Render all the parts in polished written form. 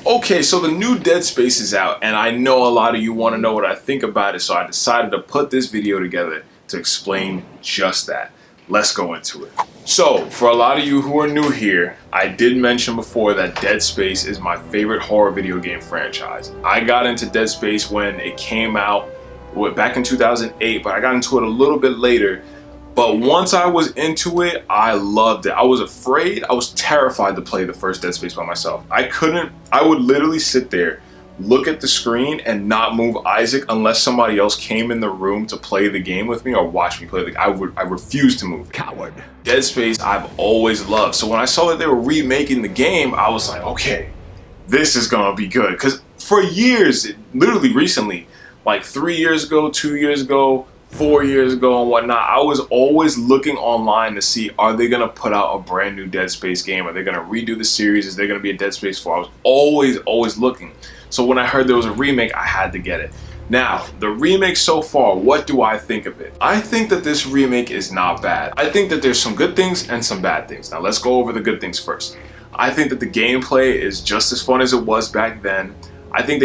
Okay, so the new Dead Space is out, and I know a lot of you want to know what I think about it, so I decided to put this video together to explain just that. Let's go into it. So, for a lot of you who are new here, I did mention before that Dead Space is my favorite horror video game franchise. I got into Dead Space when it came out back in 2008, but I got into it a little bit later. But once I was into it, I loved it. I was afraid, I was terrified to play the first Dead Space by myself. I would literally sit there, look at the screen, and not move Isaac unless somebody else came in the room to play the game with me or watch me play the game. I refused to move. Coward. Dead Space I've always loved. So when I saw that they were remaking the game, I was like, okay, this is gonna be good. Because for years, literally recently, like 3 years ago, 2 years ago, 4 years ago and whatnot, I was always looking online to see, are they going to put out a brand new Dead Space game? Are they going to redo the series? Is there going to be a Dead Space 4? I was always looking. So when I heard there was a remake, I had to get it. Now, the remake so far, what do I think of it? I think that this remake is not bad. I think that there's some good things and some bad things. Now let's go over the good things first. I think that the gameplay is just as fun as it was back then. I think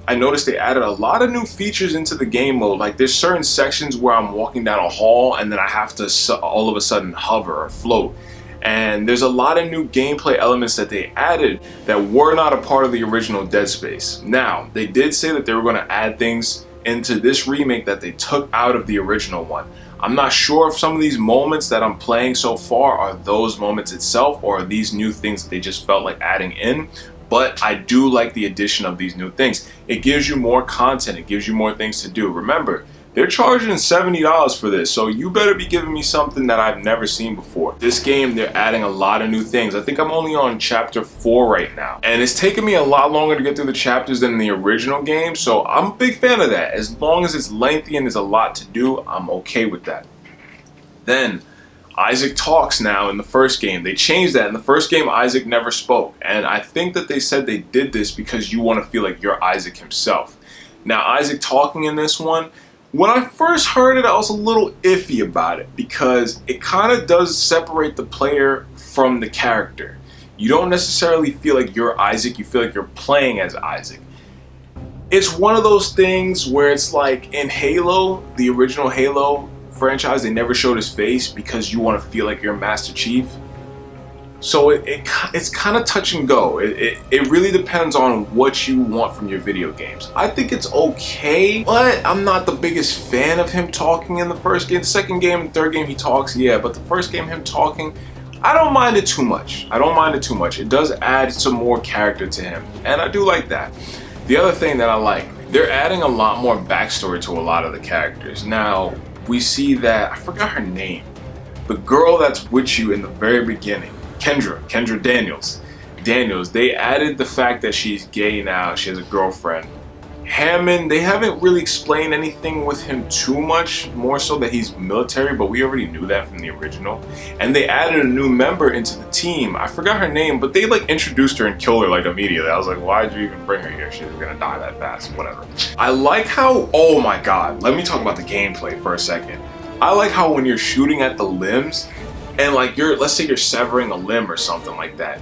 I noticed they added a lot of new features into the game mode. Like there's certain sections where I'm walking down a hall and then I have to all of a sudden hover or float. And there's a lot of new gameplay elements that they added that were not a part of the original Dead Space. Now, they did say that they were going to add things into this remake that they took out of the original one. I'm not sure if some of these moments that I'm playing so far are those moments itself or are these new things that they just felt like adding in. But I do like the addition of these new things. It gives you more content. It gives you more things to do. Remember, they're charging $70 for this, so you better be giving me something that I've never seen before. This game, they're adding a lot of new things. I think I'm only on chapter 4 right now. And it's taken me a lot longer to get through the chapters than the original game, so I'm a big fan of that. As long as it's lengthy and there's a lot to do, I'm okay with that. Then, Isaac talks now in the first game. They changed that. In the first game, Isaac never spoke. And I think that they said they did this because you want to feel like you're Isaac himself. Now, Isaac talking in this one, when I first heard it, I was a little iffy about it because it kind of does separate the player from the character. You don't necessarily feel like you're Isaac. You feel like you're playing as Isaac. It's one of those things where it's like in Halo, the original Halo franchise, they never showed his face because you want to feel like you're Master Chief. So it's kind of touch and go. It really depends on what you want from your video games. I think it's okay, but I'm not the biggest fan of him talking in the first game. The second game and third game he talks, yeah, but the first game him talking, I don't mind it too much. I don't mind it too much. It does add some more character to him, and I do like that. The other thing that I like, they're adding a lot more backstory to a lot of the characters. Now, we see that, I forgot her name, the girl that's with you in the very beginning, Kendra Daniels, they added the fact that she's gay now, she has a girlfriend. Hammond, they haven't really explained anything with him too much, more so that he's military, but we already knew that from the original. And they added a new member into the team. I forgot her name, but they like introduced her and killed her like immediately. I was like, why'd you even bring her here? She's gonna die that fast, whatever. I like how, oh my god, let me talk about the gameplay for a second. I like how when you're shooting at the limbs, and like let's say you're severing a limb or something like that.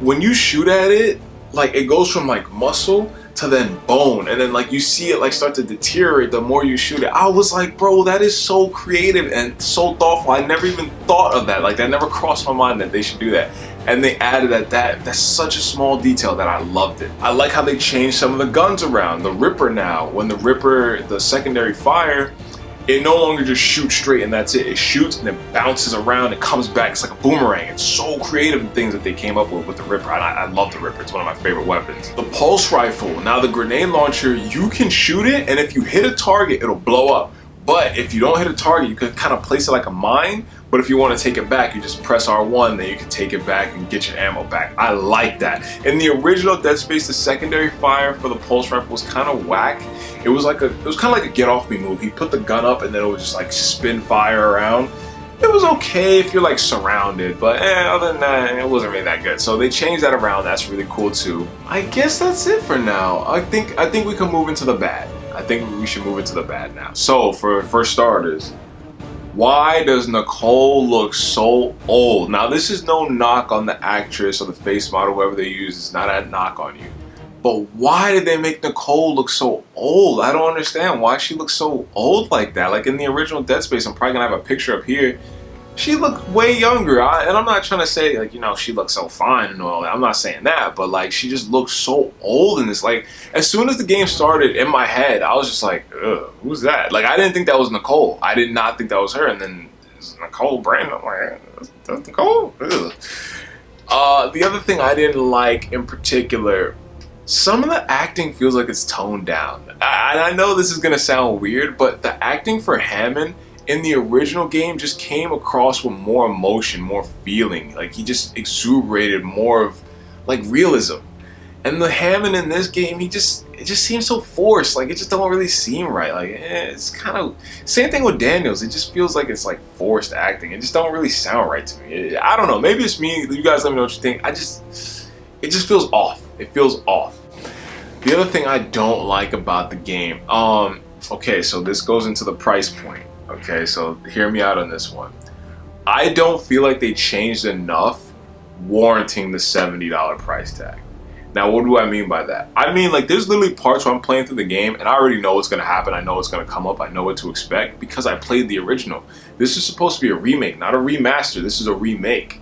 When you shoot at it, like it goes from like muscle to then bone, and then like you see it like start to deteriorate the more you shoot it. I was like, bro, that is so creative and so thoughtful. I never even thought of that. Like that never crossed my mind that they should do that. And they added that's such a small detail that I loved it. I like how they changed some of the guns around. The Ripper now, when the Ripper, the secondary fire, it no longer just shoots straight and that's it. It shoots and then bounces around and comes back. It's like a boomerang. It's so creative, the things that they came up with the Ripper. And I love the Ripper. It's one of my favorite weapons. The pulse rifle. Now the grenade launcher, you can shoot it, and if you hit a target, it'll blow up. But if you don't hit a target, you can kind of place it like a mine. But if you want to take it back, you just press R1, then you can take it back and get your ammo back. I like that. In the original Dead Space, the secondary fire for the pulse rifle was kind of whack. It was kind of like a get off me move. He put the gun up and then it would just like spin fire around. It was okay if you're like surrounded, but other than that, it wasn't really that good. So they changed that around. That's really cool too. I guess that's it for now. I think we can move into the bad. I think we should move into the bad now. So for starters, why does Nicole look so old? Now this is no knock on the actress or the face model, whoever they use. It's not a knock on you. But why did they make Nicole look so old? I don't understand why she looks so old like that. Like in the original Dead Space, I'm probably gonna have a picture up here. She looked way younger, and I'm not trying to say like, you know, she looks so fine and all that. I'm not saying that, but like she just looks so old in this. Like as soon as the game started, in my head, I was just like, ugh, who's that? Like I didn't think that was Nicole. I did not think that was her. And then it's Nicole Brandon. I'm like, that's Nicole. Ugh. The other thing I didn't like in particular, some of the acting feels like it's toned down. I know this is gonna sound weird, but the acting for Hammond in the original game just came across with more emotion, more feeling. Like he just exuberated more of like realism. And the Hammond in this game, it just seems so forced. Like it just don't really seem right. Like it's kind of same thing with Daniels. It just feels like it's like forced acting. It just don't really sound right to me. I don't know. Maybe it's me. You guys let me know what you think. It just feels off. It feels off. The other thing I don't like about the game, okay, so this goes into the price point. Okay, so hear me out on this one. I don't feel like they changed enough warranting the $70 price tag. Now, what do I mean by that? I mean, like, there's literally parts where I'm playing through the game and I already know what's going to happen. I know what's going to come up. I know what to expect because I played the original. This is supposed to be a remake, not a remaster. This is a remake.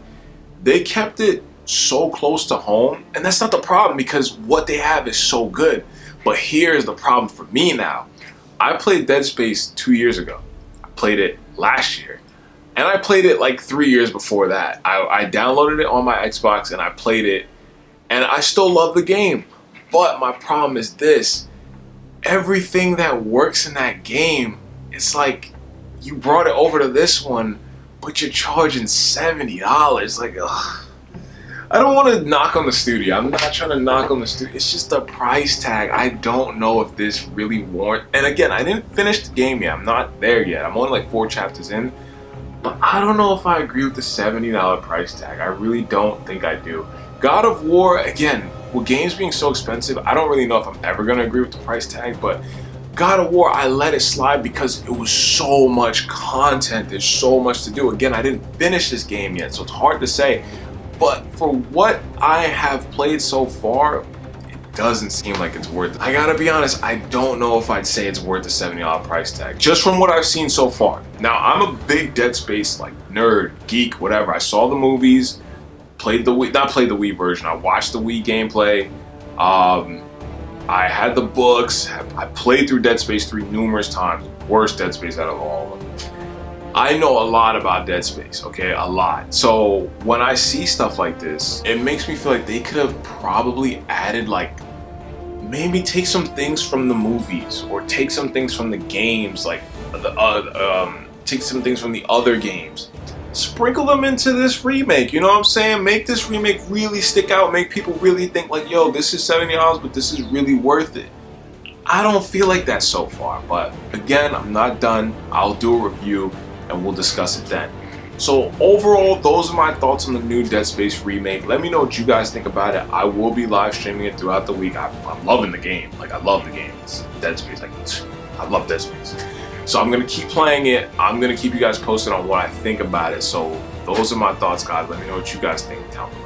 They kept it so close to home, and that's not the problem because what they have is so good. But here's the problem for me now. I played Dead Space 2 years ago. I played it last year. And I played it like 3 years before that. I downloaded it on my Xbox and I played it. And I still love the game. But my problem is this. Everything that works in that game, it's like you brought it over to this one, but you're charging $70. Like, ugh. I don't want to knock on the studio. I'm not trying to knock on the studio. It's just the price tag. I don't know if this really warrants. And again, I didn't finish the game yet. I'm not there yet. I'm only like 4 chapters in. But I don't know if I agree with the $70 price tag. I really don't think I do. God of War, again, with games being so expensive, I don't really know if I'm ever going to agree with the price tag. But God of War, I let it slide because it was so much content. There's so much to do. Again, I didn't finish this game yet, so it's hard to say. But for what I have played so far, it doesn't seem like it's worth it. I gotta be honest, I don't know if I'd say it's worth the $70 price tag, just from what I've seen so far. Now, I'm a big Dead Space like nerd, geek, whatever. I saw the movies, played the Wii version. I watched the Wii gameplay. I had the books. I played through Dead Space 3 numerous times. Worst Dead Space out of all of them. I know a lot about Dead Space, okay? A lot. So when I see stuff like this, it makes me feel like they could have probably added, like, maybe take some things from the movies or take some things from the games, like take some things from the other games. Sprinkle them into this remake, you know what I'm saying? Make this remake really stick out, make people really think like, yo, this is $70, but this is really worth it. I don't feel like that so far, but again, I'm not done. I'll do a review and we'll discuss it then. So overall, those are my thoughts on the new Dead Space remake. Let me know what you guys think about it. I will be live streaming it throughout the week. I'm loving the game. Like, I love the game. It's Dead Space. Like, I love Dead Space. So I'm gonna keep playing it. I'm gonna keep you guys posted on what I think about it. So those are my thoughts, guys. Let me know what you guys think down below.